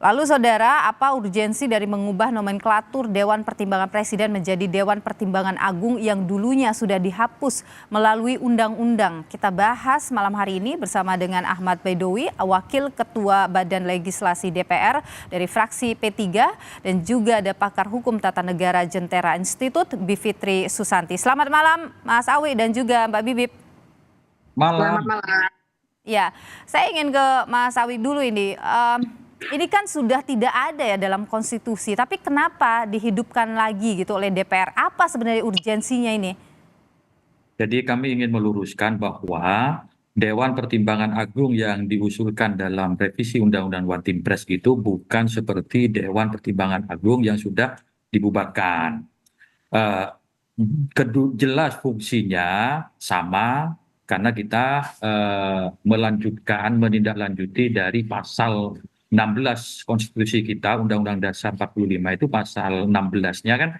Lalu saudara, apa urgensi dari mengubah nomenklatur Dewan Pertimbangan Presiden menjadi Dewan Pertimbangan Agung yang dulunya sudah dihapus melalui undang-undang? Kita bahas malam hari ini bersama dengan Ahmad Baidowi, Wakil Ketua Badan Legislasi DPR dari fraksi P3, dan juga ada pakar hukum tata negara Jentera Institut, Bivitri Susanti. Selamat malam Mas Awi dan juga Mbak Bibip. Malam. Selamat malam. Ya, saya ingin ke Mas Awi dulu ini. Ini kan sudah tidak ada ya dalam konstitusi, tapi kenapa dihidupkan lagi gitu oleh DPR? Apa sebenarnya urgensinya ini? Jadi kami ingin meluruskan bahwa Dewan Pertimbangan Agung yang diusulkan dalam revisi Undang-Undang One Team Press itu bukan seperti Dewan Pertimbangan Agung yang sudah dibubarkan. Eh, Jelas fungsinya sama karena kita menindaklanjuti dari pasal 16 konstitusi kita, Undang-Undang Dasar 45 itu pasal 16-nya kan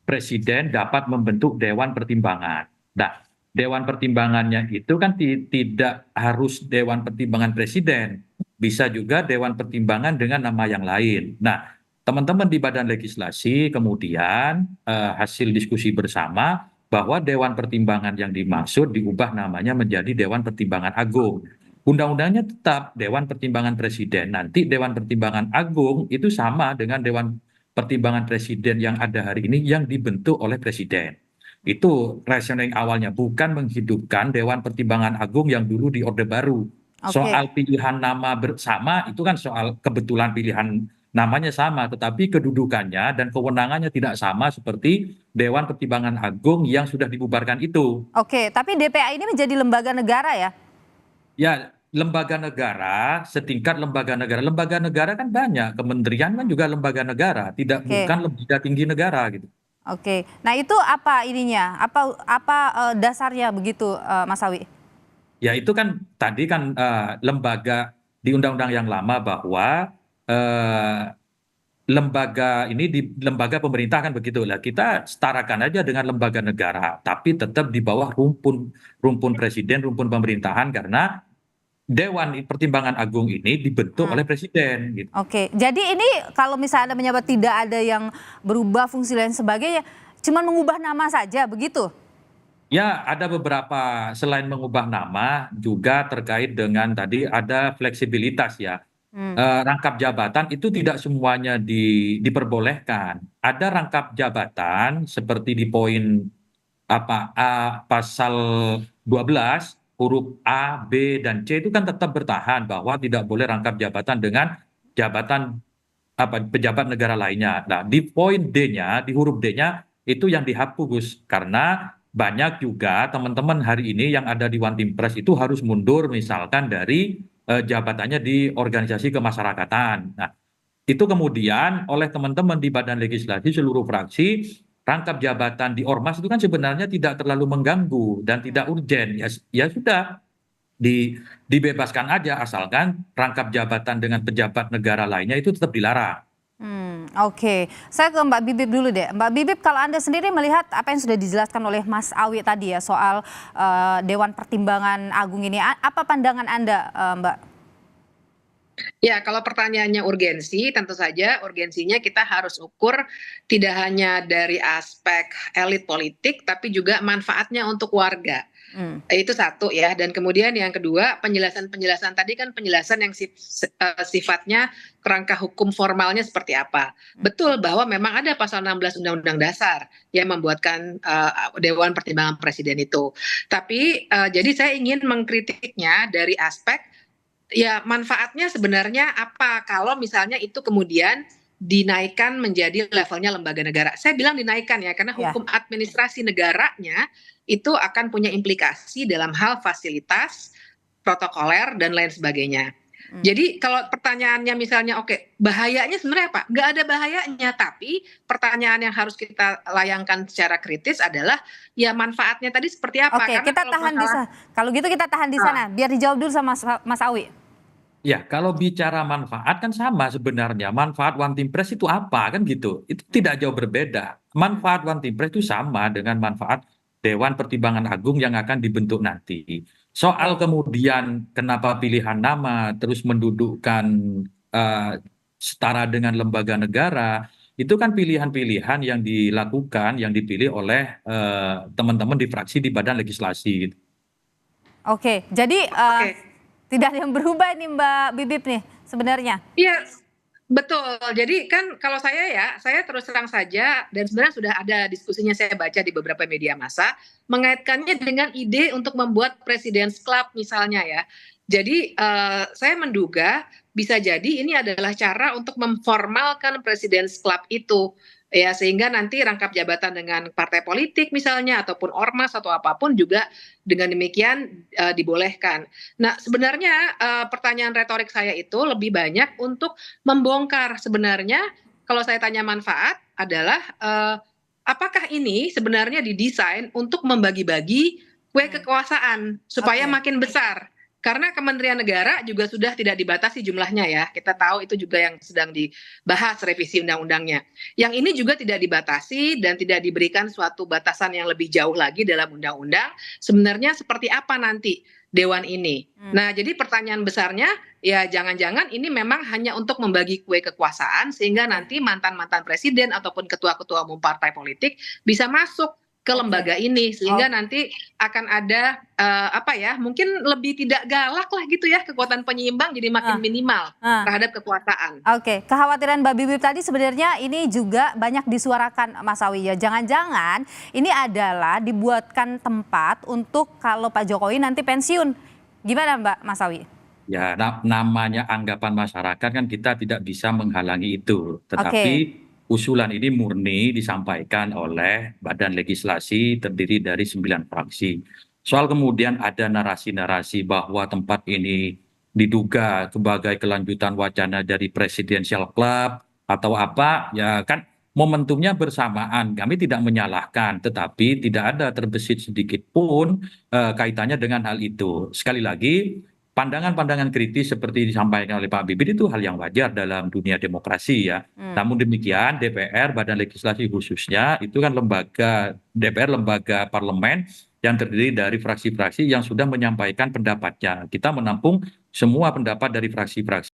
presiden dapat membentuk Dewan Pertimbangan. Nah, Dewan Pertimbangannya itu kan tidak harus Dewan Pertimbangan Presiden, bisa juga Dewan Pertimbangan dengan nama yang lain. Nah, teman-teman di Badan Legislasi kemudian hasil diskusi bersama bahwa Dewan Pertimbangan yang dimaksud diubah namanya menjadi Dewan Pertimbangan Agung. Undang-undangnya tetap Dewan Pertimbangan Presiden. Nanti Dewan Pertimbangan Agung itu sama dengan Dewan Pertimbangan Presiden yang ada hari ini yang dibentuk oleh Presiden. Itu reasoning awalnya, bukan menghidupkan Dewan Pertimbangan Agung yang dulu di Orde Baru. Soal pilihan nama bersama itu kan soal kebetulan pilihan namanya sama, tetapi kedudukannya dan kewenangannya tidak sama seperti Dewan Pertimbangan Agung yang sudah dibubarkan itu. Oke, tapi DPA ini menjadi lembaga negara ya? Ya, lembaga negara, setingkat lembaga negara. Lembaga negara kan banyak, kementerian kan juga lembaga negara, bukan lembaga tinggi negara gitu. Oke, nah itu apa ininya? Apa dasarnya begitu, Mas Awi? Ya itu kan tadi kan lembaga di undang-undang yang lama bahwa lembaga ini di lembaga pemerintah kan begitulah. Kita setarakan aja dengan lembaga negara, tapi tetap di bawah rumpun presiden, rumpun pemerintahan karena Dewan Pertimbangan Agung ini dibentuk oleh presiden gitu. Oke, jadi ini kalau misalnya Anda menyebut tidak ada yang berubah fungsi lain sebagainya, cuma mengubah nama saja begitu? Ya, ada beberapa selain mengubah nama juga terkait dengan tadi ada fleksibilitas ya. Rangkap jabatan itu tidak semuanya diperbolehkan. Ada rangkap jabatan seperti di poin pasal 12 huruf A, B, dan C itu kan tetap bertahan bahwa tidak boleh rangkap jabatan dengan jabatan pejabat negara lainnya. Nah, di poin D-nya, di huruf D-nya itu yang dihapus karena banyak juga teman-teman hari ini yang ada di One Team Press itu harus mundur misalkan dari jabatannya di organisasi kemasyarakatan. Nah, itu kemudian oleh teman-teman di Badan Legislasi seluruh fraksi, rangkap jabatan di Ormas itu kan sebenarnya tidak terlalu mengganggu dan tidak urgen. Ya sudah, dibebaskan aja asalkan rangkap jabatan dengan pejabat negara lainnya itu tetap dilarang. Oke, saya ke Mbak Bibip dulu deh. Mbak Bibip, kalau Anda sendiri melihat apa yang sudah dijelaskan oleh Mas Awi tadi ya soal Dewan Pertimbangan Agung ini, apa pandangan Anda, Mbak? Ya, kalau pertanyaannya urgensi, tentu saja urgensinya kita harus ukur tidak hanya dari aspek elit politik, tapi juga manfaatnya untuk warga. Itu satu ya. Dan kemudian yang kedua, penjelasan-penjelasan tadi kan penjelasan yang sifatnya kerangka hukum formalnya seperti apa. Betul bahwa memang ada pasal 16 Undang-Undang Dasar yang membuatkan Dewan Pertimbangan Presiden itu. Tapi jadi saya ingin mengkritiknya dari aspek ya manfaatnya sebenarnya apa kalau misalnya itu kemudian dinaikkan menjadi levelnya lembaga negara. Saya bilang dinaikkan ya karena hukum administrasi negaranya itu akan punya implikasi dalam hal fasilitas, protokoler dan lain sebagainya. Jadi kalau pertanyaannya misalnya oke, bahayanya sebenarnya apa? Nggak ada bahayanya, tapi pertanyaan yang harus kita layangkan secara kritis adalah ya manfaatnya tadi seperti apa? Oke, kita tahan di sana. Kalau gitu kita tahan di sana, biar dijawab dulu sama Mas Awi. Ya, kalau bicara manfaat kan sama sebenarnya. Manfaat One Team Press itu apa kan gitu. Itu tidak jauh berbeda. Manfaat One Team Press itu sama dengan manfaat Dewan Pertimbangan Agung yang akan dibentuk nanti. Soal kemudian kenapa pilihan nama terus mendudukkan setara dengan lembaga negara, itu kan pilihan-pilihan yang dilakukan, yang dipilih oleh teman-teman di fraksi di badan legislasi gitu. Oke, jadi Oke. tidak ada yang berubah nih Mbak Bibip nih sebenarnya. Iya, betul. Jadi kan kalau saya terus terang saja dan sebenarnya sudah ada diskusinya saya baca di beberapa media massa, mengaitkannya dengan ide untuk membuat President's Club misalnya ya. Jadi saya menduga bisa jadi ini adalah cara untuk memformalkan President's Club itu. Ya, sehingga nanti rangkap jabatan dengan partai politik misalnya ataupun ormas atau apapun juga dengan demikian dibolehkan. Nah, sebenarnya pertanyaan retorik saya itu lebih banyak untuk membongkar sebenarnya kalau saya tanya manfaat adalah apakah ini sebenarnya didesain untuk membagi-bagi kue kekuasaan supaya Oke. makin besar. Karena Kementerian Negara juga sudah tidak dibatasi jumlahnya ya. Kita tahu itu juga yang sedang dibahas revisi undang-undangnya. Yang ini juga tidak dibatasi dan tidak diberikan suatu batasan yang lebih jauh lagi dalam undang-undang. Sebenarnya seperti apa nanti dewan ini? Nah, jadi pertanyaan besarnya ya jangan-jangan ini memang hanya untuk membagi kue kekuasaan sehingga nanti mantan-mantan presiden ataupun ketua-ketua umum partai politik bisa masuk ke lembaga ini sehingga nanti akan ada mungkin lebih tidak galak lah gitu ya, kekuatan penyeimbang jadi makin minimal terhadap kekuasaan. Oke, kekhawatiran Mbak Bibip tadi sebenarnya ini juga banyak disuarakan Mas Awi ya. Jangan-jangan ini adalah dibuatkan tempat untuk kalau Pak Jokowi nanti pensiun. Gimana Mbak Mas Awi? Ya, namanya anggapan masyarakat kan kita tidak bisa menghalangi itu. Tetapi usulan ini murni disampaikan oleh badan legislasi terdiri dari 9 fraksi. Soal kemudian ada narasi-narasi bahwa tempat ini diduga sebagai kelanjutan wacana dari Presidential Club atau apa, ya kan momentumnya bersamaan. Kami tidak menyalahkan, tetapi tidak ada terbesit sedikit pun kaitannya dengan hal itu. Sekali lagi, pandangan-pandangan kritis seperti disampaikan oleh Pak Bibit itu hal yang wajar dalam dunia demokrasi ya. Namun demikian DPR, Badan Legislasi khususnya, itu kan DPR lembaga parlemen yang terdiri dari fraksi-fraksi yang sudah menyampaikan pendapatnya. Kita menampung semua pendapat dari fraksi-fraksi